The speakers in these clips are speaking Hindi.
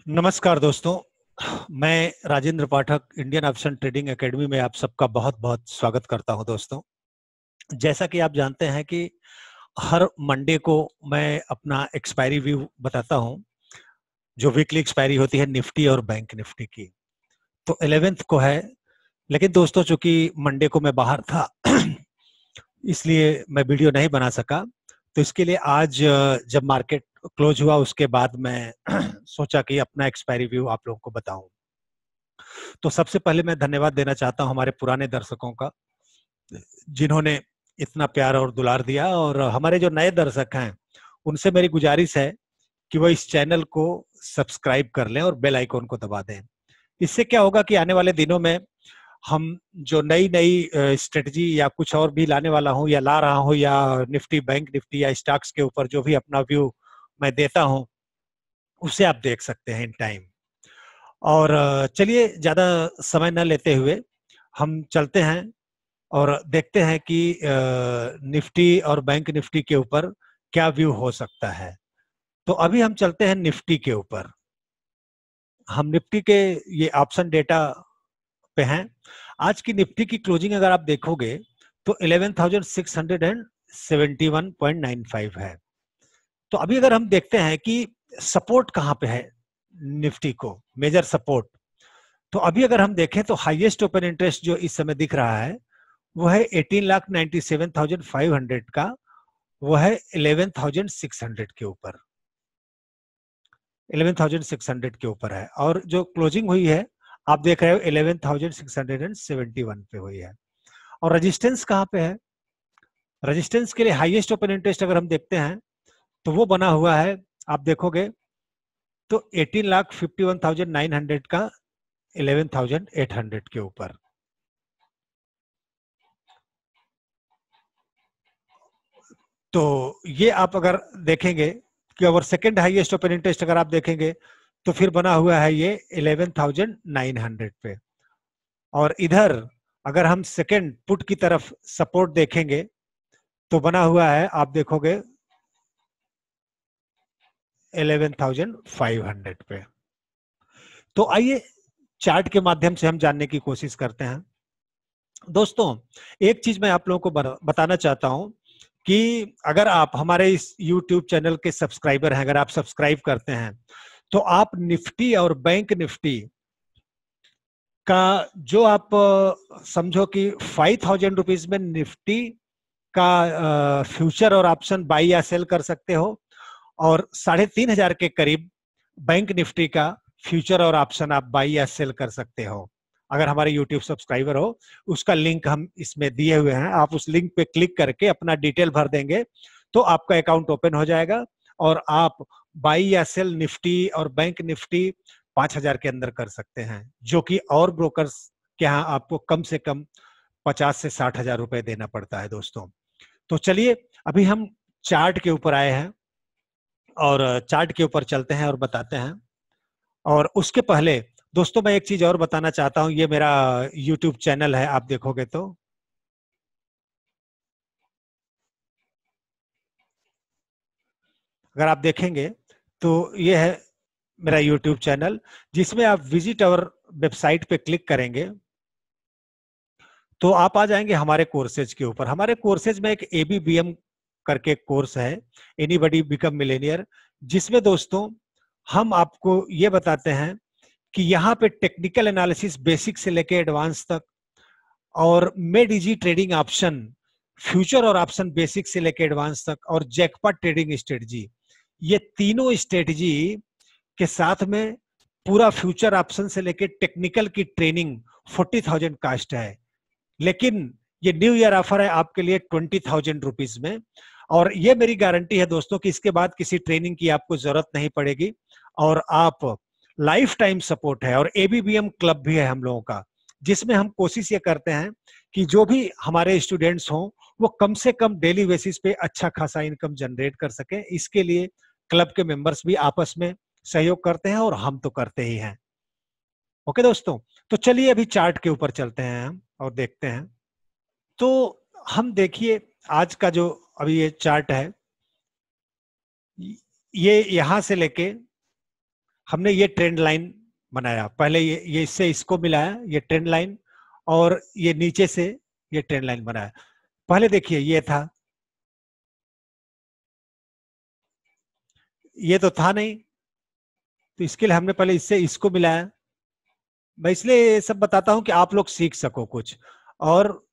नमस्कार दोस्तों, मैं राजेंद्र पाठक इंडियन ऑप्शन ट्रेडिंग एकेडमी में आप सबका बहुत बहुत स्वागत करता हूं। दोस्तों, जैसा कि आप जानते हैं कि हर मंडे को मैं अपना एक्सपायरी व्यू बताता हूं, जो वीकली एक्सपायरी होती है निफ्टी और बैंक निफ्टी की। तो 11th को है, लेकिन दोस्तों चूंकि मंडे को मैं बाहर था इसलिए मैं वीडियो नहीं बना सका। तो इसके लिए आज जब मार्केट क्लोज हुआ उसके बाद मैं सोचा कि अपना एक्सपायरी व्यू आप लोगों को बताऊं। तो सबसे पहले मैं धन्यवाद देना चाहता हूं हमारे पुराने दर्शकों का, जिन्होंने इतना प्यार और दुलार दिया, और हमारे जो नए दर्शक हैं उनसे मेरी गुजारिश है कि वो इस चैनल को सब्सक्राइब कर लें और बेल आइकन को दबा दें। इससे क्या होगा कि आने वाले दिनों में हम जो नई नई स्ट्रेटजी या कुछ और भी लाने वाला हूं या ला रहा हूं, या निफ्टी, बैंक निफ्टी या स्टॉक्स के ऊपर जो भी अपना व्यू मैं देता हूं, उसे आप देख सकते हैं इन टाइम। और चलिए ज्यादा समय न लेते हुए हम चलते हैं और देखते हैं कि निफ्टी और बैंक निफ्टी के ऊपर क्या व्यू हो सकता है। तो अभी हम चलते हैं निफ्टी के ऊपर। हम निफ्टी के ये ऑप्शन डेटा पे हैं। आज की निफ्टी की क्लोजिंग अगर आप देखोगे तो 11,671.95 है। तो अभी अगर हम देखते हैं कि सपोर्ट कहां पे है निफ्टी को, मेजर सपोर्ट, तो अभी अगर हम देखें तो हाईएस्ट ओपन इंटरेस्ट जो इस समय दिख रहा है वो है 18,97,500 का, वो है 11,600 के ऊपर, 11,600 के ऊपर है। और जो क्लोजिंग हुई है आप देख रहे हो 11,671 पे हुई है। और रेजिस्टेंस कहां पे है? रेजिस्टेंस के लिए हाईएस्ट ओपन इंटरेस्ट अगर हम देखते हैं तो वो बना हुआ है, आप देखोगे तो 18,51,900 का 11,800 के ऊपर। तो ये आप अगर देखेंगे कि और सेकंड हाईएस्ट ओपन इंटरेस्ट अगर आप देखेंगे तो फिर बना हुआ है ये 11,900 पे। और इधर अगर हम सेकंड पुट की तरफ सपोर्ट देखेंगे तो बना हुआ है, आप देखोगे 11,500 पे। तो आइए चार्ट के माध्यम से हम जानने की कोशिश करते हैं। दोस्तों, एक चीज मैं आप लोगों को बताना चाहता हूं कि अगर आप हमारे इस YouTube चैनल के सब्सक्राइबर हैं, अगर आप सब्सक्राइब करते हैं तो आप निफ्टी और बैंक निफ्टी का जो आप समझो कि 5,000 रुपीज में निफ्टी का फ्यूचर और ऑप्शन बाई या सेल कर सकते हो, और 3,500 के करीब बैंक निफ्टी का फ्यूचर और ऑप्शन आप बाई या सेल कर सकते हो। अगर हमारे YouTube सब्सक्राइबर हो, उसका लिंक हम इसमें दिए हुए हैं, आप उस लिंक पे क्लिक करके अपना डिटेल भर देंगे तो आपका अकाउंट ओपन हो जाएगा और आप बाई या सेल निफ्टी और बैंक निफ्टी 5,000 के अंदर कर सकते हैं, जो कि और ब्रोकर्स के यहाँ आपको कम से कम 50 से 60,000 रुपए देना पड़ता है। दोस्तों, तो चलिए अभी हम चार्ट के ऊपर आए हैं और चार्ट के ऊपर चलते हैं और बताते हैं। और उसके पहले दोस्तों मैं एक चीज और बताना चाहता हूं, ये मेरा YouTube चैनल है, आप देखोगे तो अगर आप देखेंगे तो ये है मेरा YouTube चैनल, जिसमें आप विजिट अवर वेबसाइट पे क्लिक करेंगे तो आप आ जाएंगे हमारे कोर्सेज के ऊपर। हमारे कोर्सेज में एक ABBM करके कोर्स है, एनीबॉडी बिकम मिलेनियर, जिसमें दोस्तों हम आपको ये बताते हैं कि यहाँ पे टेक्निकल एनालिसिस बेसिक से लेके एडवांस तक, और mid easy trading option, future और ऑप्शन बेसिक से लेके एडवांस तक, और जैकपॉट ट्रेडिंग स्ट्रेटजी, ये तीनों स्ट्रेटजी के साथ में पूरा फ्यूचर ऑप्शन से लेके टेक्निकल की ट्रेनिंग 40,000 कास्ट है। लेकिन ये न्यू ईयर ऑफर है आपके लिए 20,000 रुपीज में, और ये मेरी गारंटी है दोस्तों कि इसके बाद किसी ट्रेनिंग की आपको जरूरत नहीं पड़ेगी, और आप लाइफ टाइम सपोर्ट है। और ABBM क्लब भी है हम लोगों का, जिसमें हम कोशिश ये करते हैं कि जो भी हमारे स्टूडेंट्स हों वो कम से कम डेली बेसिस पे अच्छा खासा इनकम जनरेट कर सके। इसके लिए क्लब के मेंबर्स भी आपस में सहयोग करते हैं और हम तो करते ही हैं। ओके दोस्तों, तो चलिए अभी चार्ट के ऊपर चलते हैं हम और देखते हैं। तो हम देखिए आज का जो अभी ये चार्ट है, ये यहां से लेके हमने ये ट्रेंड लाइन बनाया, पहले ये इससे इसको मिलाया, ये ट्रेंड लाइन, और ये नीचे से ये ट्रेंड लाइन बनाया। पहले देखिए ये था, ये तो था नहीं, तो इसके लिए हमने पहले इससे इसको मिलाया। मैं इसलिए ये सब बताता हूं कि आप लोग सीख सको कुछ। और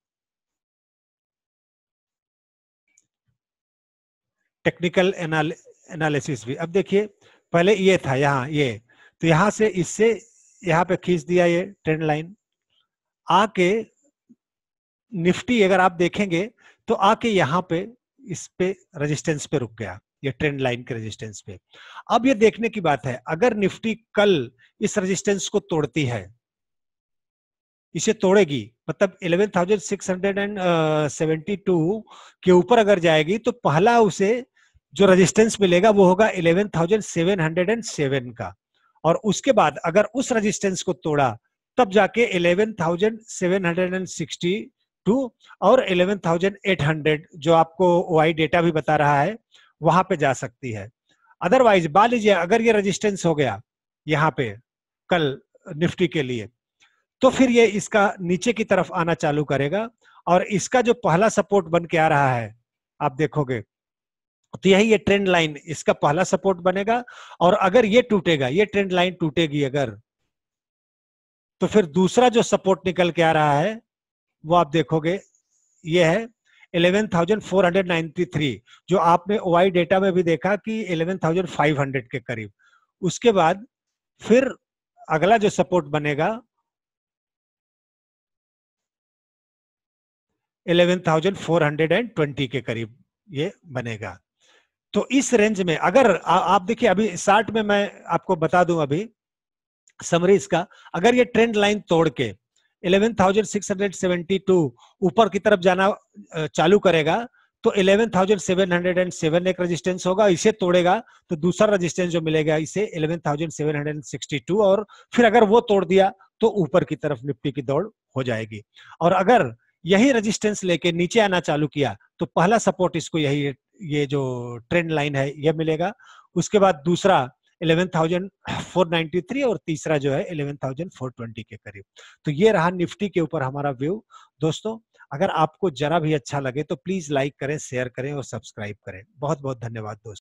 टेक्निकल एनालिसिस भी। अब देखिए पहले ये था यहाँ, ये तो यहाँ से इससे यहाँ पे खींच दिया ये ट्रेंड लाइन, आके निफ्टी अगर आप देखेंगे तो आके यहाँ पे इस पे रेजिस्टेंस पे रुक गया, ये ट्रेंड लाइन के रेजिस्टेंस पे। अब ये देखने की बात है, अगर निफ्टी कल इस रेजिस्टेंस को तोड़ती है, इसे तोड़ेगी, मतलब 11,672 के ऊपर अगर जाएगी, तो पहला उसे जो रेजिस्टेंस मिलेगा वो होगा 11,707 का, और उसके बाद अगर उस रेजिस्टेंस को तोड़ा तब जाके 11,762 और 11,800 जो आपको ओआई डेटा भी बता रहा है वहां पे जा सकती है। अदरवाइज मान लीजिए अगर ये रेजिस्टेंस हो गया यहाँ पे कल निफ्टी के लिए, तो फिर ये इसका नीचे की तरफ आना चालू करेगा, और इसका जो पहला सपोर्ट बन के आ रहा है आप देखोगे, तो यही ये ट्रेंड लाइन इसका पहला सपोर्ट बनेगा। और अगर ये टूटेगा, ये ट्रेंड लाइन टूटेगी अगर, तो फिर दूसरा जो सपोर्ट निकल के आ रहा है वो आप देखोगे ये है 11,493, जो आपने ओआई डेटा में भी देखा कि 11,500 के करीब। उसके बाद फिर अगला जो सपोर्ट बनेगा 11,420 के करीब ये बनेगा। तो इस रेंज में अगर आप देखिए, अभी 60 में मैं आपको बता दूं अभी समरीज का, अगर ये ट्रेंड लाइन तोड़ के 11,672 ऊपर की तरफ जाना चालू करेगा, तो 11,707 एक रेजिस्टेंस होगा, इसे तोड़ेगा तो दूसरा रेजिस्टेंस जो मिलेगा इसे 11,762, और फिर अगर वो तोड़ दिया तो ऊपर की तरफ निफ्टी की दौड़ हो जाएगी। और अगर यही रेजिस्टेंस लेके नीचे आना चालू किया तो पहला सपोर्ट इसको यही, ये जो ट्रेंड लाइन है ये मिलेगा। उसके बाद दूसरा 11,493 और तीसरा जो है 11,420 के करीब। तो ये रहा निफ्टी के ऊपर हमारा व्यू। दोस्तों अगर आपको जरा भी अच्छा लगे तो प्लीज लाइक करें, शेयर करें और सब्सक्राइब करें। बहुत बहुत धन्यवाद दोस्तों।